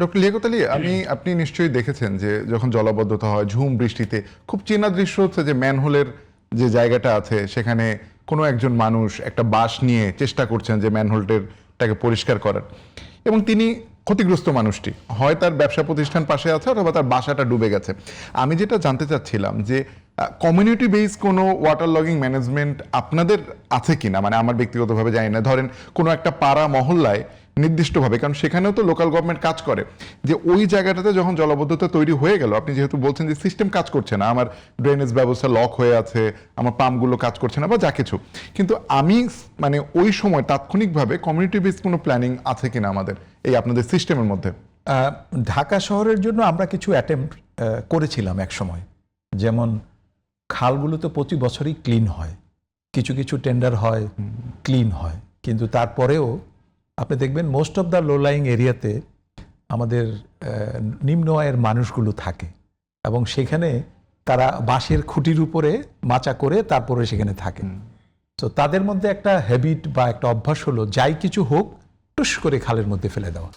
Doctor Liaquat Ali, আপনি নিশ্চয়ই দেখেছেন যে যখন জলাবদ্ধতা হয় ঝুম বৃষ্টিতে খুব চেনা দৃশ্য হচ্ছে যে ম্যানহোলের যে জায়গাটা আছে সেখানে কোনো একজন মানুষ একটা বাঁশ নিয়ে চেষ্টা করছেন যে ম্যানহোলটাকে পরিষ্কার করার, এবং তিনি ক্ষতিগ্রস্ত মানুষটি হয় তার ব্যবসা প্রতিষ্ঠান পাশে আছে অথবা তার বাসাটা ডুবে গেছে। আমি যেটা জানতে চাচ্ছিলাম যে কমিউনিটি বেস কোনো ওয়াটার লগিং ম্যানেজমেন্ট আপনাদের আছে কিনা, মানে আমার ব্যক্তিগতভাবে জানি না, ধরেন কোনো একটা পাড়া মহল্লায় নির্দিষ্টভাবে, কারণ সেখানেও তো লোকাল গভর্নমেন্ট কাজ করে, যে ওই জায়গাটাতে যখন জলাবদ্ধতা তৈরি হয়ে গেল, আপনি যেহেতু বলছেন যে সিস্টেম কাজ করছে না, আমার ড্রেনেজ ব্যবস্থা লক হয়ে আছে, আমার পাম্পগুলো কাজ করছে না বা যা কিছু, কিন্তু আমি মানে ওই সময় তাৎক্ষণিকভাবে কমিউনিটি বেস কোনো প্ল্যানিং আছে কিনা আমাদের এই আপনাদের সিস্টেমের মধ্যে? ঢাকা শহরের জন্য আমরা কিছু অ্যাটেম্প্ট করেছিলাম এক সময়। যেমন খালগুলো তো প্রতি বছরই ক্লিন হয়, কিছু কিছু টেন্ডার হয়, ক্লিন হয়, কিন্তু তারপরেও আপনি দেখবেন most of the low lying এরিয়াতে আমাদের নিম্ন আয়ের মানুষগুলো থাকে এবং সেখানে তারা বাঁশের খুঁটির উপরে মাচা করে তারপরে সেখানে থাকে। তো তাদের মধ্যে একটা হ্যাবিট বা একটা অভ্যাস হলো যাই কিছু হোক টুস করে খালের মধ্যে ফেলে দেওয়া।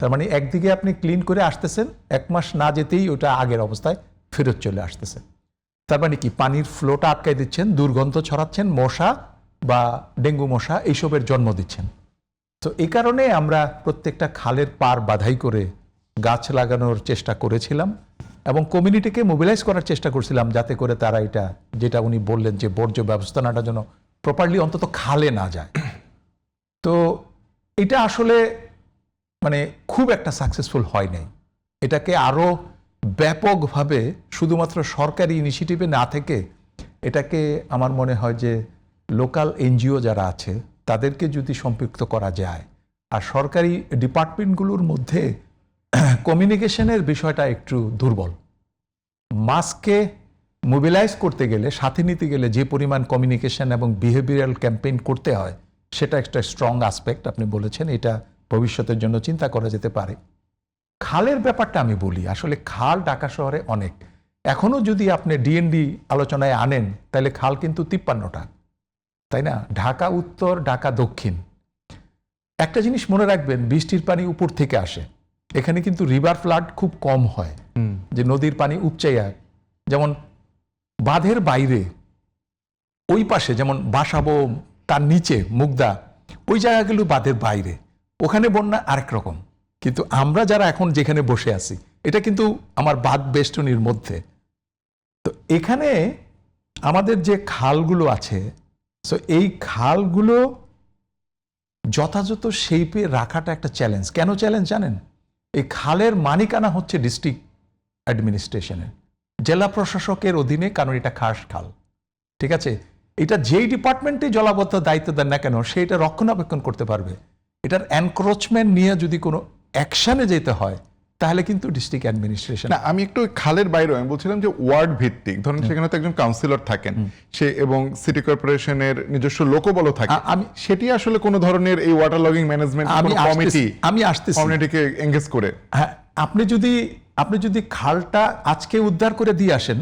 তার মানে একদিকে আপনি ক্লিন করে আসতেছেন, 1 মাস না যেতেই ওটা আগের অবস্থায় ফেরত চলে আসতেছে। তার মানে কি, পানির ফ্লোটা আটকাই দিচ্ছেন, দুর্গন্ধ ছড়াচ্ছেন, মশা বা ডেঙ্গু মশা এইসবের জন্ম দিচ্ছেন। তো এই কারণে আমরা প্রত্যেকটা খালের পার বাধাই করে গাছ লাগানোর চেষ্টা করেছিলাম এবং কমিউনিটিকে মোবিলাইজ করার চেষ্টা করছিলাম যাতে করে তারা এটা, যেটা উনি বললেন যে বর্জ্য ব্যবস্থাপনাটা যেন প্রপারলি অন্তত খালে না যায়। তো এটা আসলে মানে খুব একটা সাকসেসফুল হয় নাই। এটাকে আরও ব্যাপকভাবে শুধুমাত্র সরকারি ইনিশিয়েটিভে না থেকে এটাকে আমার মনে হয় যে লোকাল এনজিও যারা আছে তাদেরকে যদি সম্পৃক্ত করা যায়, আর সরকারি ডিপার্টমেন্টগুলোর মধ্যে কমিউনিকেশনের বিষয়টা একটু দুর্বল। মাসকে মোবিলাইজ করতে গেলে, সাথে নিতে গেলে যে পরিমাণ কমিউনিকেশন এবং বিহেভিয়ারাল ক্যাম্পেইন করতে হয় সেটা একটা স্ট্রং আসপেক্ট আপনি বলেছেন, এটা ভবিষ্যতের জন্য চিন্তা করা যেতে পারে। খালের ব্যাপারটা আমি বলি, আসলে খাল ঢাকা শহরে অনেক, এখনো যদি আপনি ডিএনডি আলোচনায় আনেন তাহলে খাল কিন্তু 53টা, তাই না? ঢাকা উত্তর, ঢাকা দক্ষিণ। একটা জিনিস মনে রাখবেন, বৃষ্টির পানি উপর থেকে আসে, এখানে কিন্তু রিভার ফ্লাড খুব কম হয়, যে নদীর পানি উপচাইয়া, যেমন বাঁধের বাইরে ওই পাশে যেমন বাসাবো, তার নিচে মুগদা, ওই জায়গাগুলো বাঁধের বাইরে, ওখানে বন্যা আরেক রকম। কিন্তু আমরা যারা এখন যেখানে বসে আছি এটা কিন্তু আমার বাঁধ বেষ্টনীর মধ্যে। তো এখানে আমাদের যে খালগুলো আছে, সো এই খালগুলো যথাযথ শেপে রাখাটা একটা চ্যালেঞ্জ। কেন চ্যালেঞ্জ জানেন? এই খালের মালিকানা হচ্ছে ডিস্ট্রিক্ট অ্যাডমিনিস্ট্রেশনের, জেলা প্রশাসকের অধীনে, কারণ এটা খাস খাল, ঠিক আছে? এটা যেই ডিপার্টমেন্টে জলাবদ্ধ দায়িত্ব দেন না কেন সে এটা রক্ষণাবেক্ষণ করতে পারবে। এটার এনক্রোচমেন্ট নিয়ে যদি কোনো অ্যাকশনে যেতে হয় তাহলে কিন্তু ডিস্ট্রিক্ট অ্যাডমিনিস্ট্রেশন। না, আমি একটু খালের বাইরে আমি বলছিলাম যে ওয়ার্ড ভিত্তিক, ধরুন সেখানে তো একজন কাউন্সিলর থাকেন, সে এবং সিটি কর্পোরেশনের নিজস্ব লোকবল থাকে, সেটি আসলে কোনো ধরনের এই ওয়াটার লগিং ম্যানেজমেন্ট কমিটি আমি আসতেছি কমিউনিটিকে এনগেজ করে। হ্যাঁ, আপনি যদি খালটা আজকে উদ্ধার করে দিয়ে আসেন,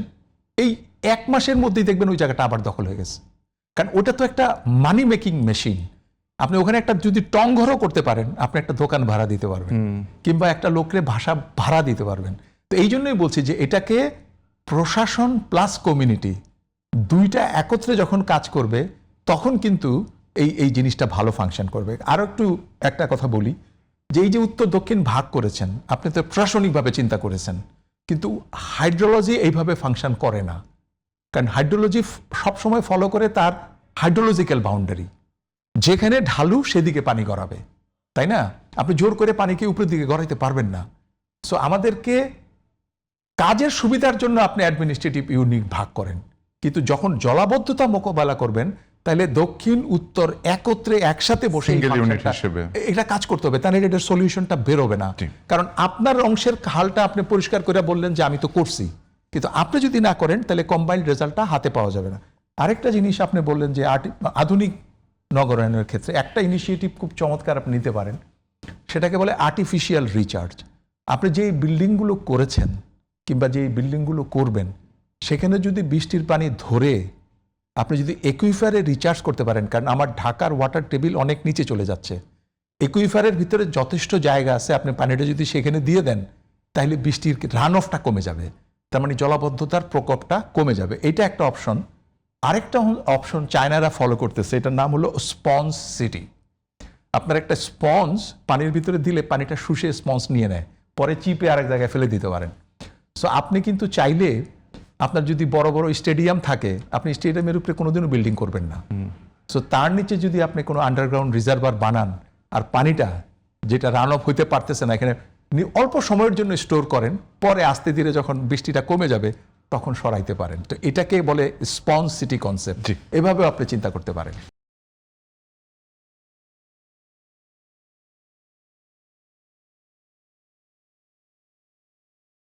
এই 1 মাসের মধ্যেই দেখবেন ওই জায়গাটা আবার দখল হয়ে গেছে। কারণ ওটা তো একটা মানি মেকিং মেশিন। আপনি ওখানে একটা যদি টংঘরও করতে পারেন, আপনি একটা দোকান ভাড়া দিতে পারবেন, কিংবা একটা লোকের ভাষা ভাড়া দিতে পারবেন। তো এই জন্যই বলছি যে এটাকে প্রশাসন প্লাস কমিউনিটি দুইটা একত্রে যখন কাজ করবে তখন কিন্তু এই জিনিসটা ভালো ফাংশন করবে। আরও একটা কথা বলি, যে এই যে উত্তর দক্ষিণ ভাগ করেছেন, আপনি তো প্রশাসনিকভাবে চিন্তা করেছেন, কিন্তু হাইড্রোলজি এইভাবে ফাংশন করে না। কারণ হাইড্রোলজি সবসময় ফলো করে তার হাইড্রোলজিক্যাল বাউন্ডারি, যেখানে ঢালু সেদিকে পানি গড়াবে, তাই না? আপনি জোর করে পানিকে উপরের দিকে গড়াইতে পারবেন না। সো আমাদেরকে কাজের সুবিধার জন্য আপনি অ্যাডমিনিস্ট্রেটিভ ইউনিট ভাগ করেন, কিন্তু যখন জলাবদ্ধতা মোকাবেলা করবেন তাহলে দক্ষিণ উত্তর একত্রে একসাথে বসে এটা কাজ করতে হবে, তাহলে এটার সলিউশনটা বেরোবে না। কারণ আপনার অংশের খালটা আপনি পরিষ্কার করে বললেন যে আমি তো করছি, কিন্তু আপনি যদি না করেন তাহলে কম্বাইন্ড রেজাল্টটা হাতে পাওয়া যাবে না। আরেকটা জিনিস আপনি বললেন যে আধুনিক নগরায়নের ক্ষেত্রে একটা ইনিশিয়েটিভ খুব চমৎকার আপনি নিতে পারেন, সেটাকে বলে আর্টিফিশিয়াল রিচার্জ। আপনি যেই বিল্ডিংগুলো করেছেন কিংবা যেই বিল্ডিংগুলো করবেন, সেখানে যদি বৃষ্টির পানি ধরে আপনি যদি একুইফারে রিচার্জ করতে পারেন, কারণ আমার ঢাকার ওয়াটার টেবিল অনেক নিচে চলে যাচ্ছে, একুইফারের ভিতরে যথেষ্ট জায়গা আছে, আপনি পানিটা যদি সেখানে দিয়ে দেন তাহলে বৃষ্টির রান অফটা কমে যাবে, তার মানে জলাবদ্ধতার প্রকোপটা কমে যাবে। এটা একটা অপশন। আরেকটা অপশন চায়নারা ফলো করতেছে, এটার নাম হলো স্পঞ্জ সিটি। আপনার একটা স্পঞ্জ পানির ভিতরে দিলে পানিটা শুষে স্পঞ্জ নিয়ে নেয়, পরে চিপে আরেক জায়গায় ফেলে দিতে পারেন। সো আপনি কিন্তু চাইলে আপনার যদি বড় বড় স্টেডিয়াম থাকে, আপনি স্টেডিয়ামের উপরে কোনোদিনও বিল্ডিং করবেন না। সো তার নিচে যদি আপনি কোনো আন্ডারগ্রাউন্ড রিজার্ভার বানান আর পানিটা যেটা রান অফ হইতে পারতেছে না এখানে অল্প সময়ের জন্য স্টোর করেন, পরে আস্তে ধীরে যখন বৃষ্টিটা কমে যাবে তখন সরাইতে পারেন। তো এটাকে বলে স্পঞ্জ সিটি কনসেপ্ট। এভাবেও আপনি চিন্তা করতে পারেন।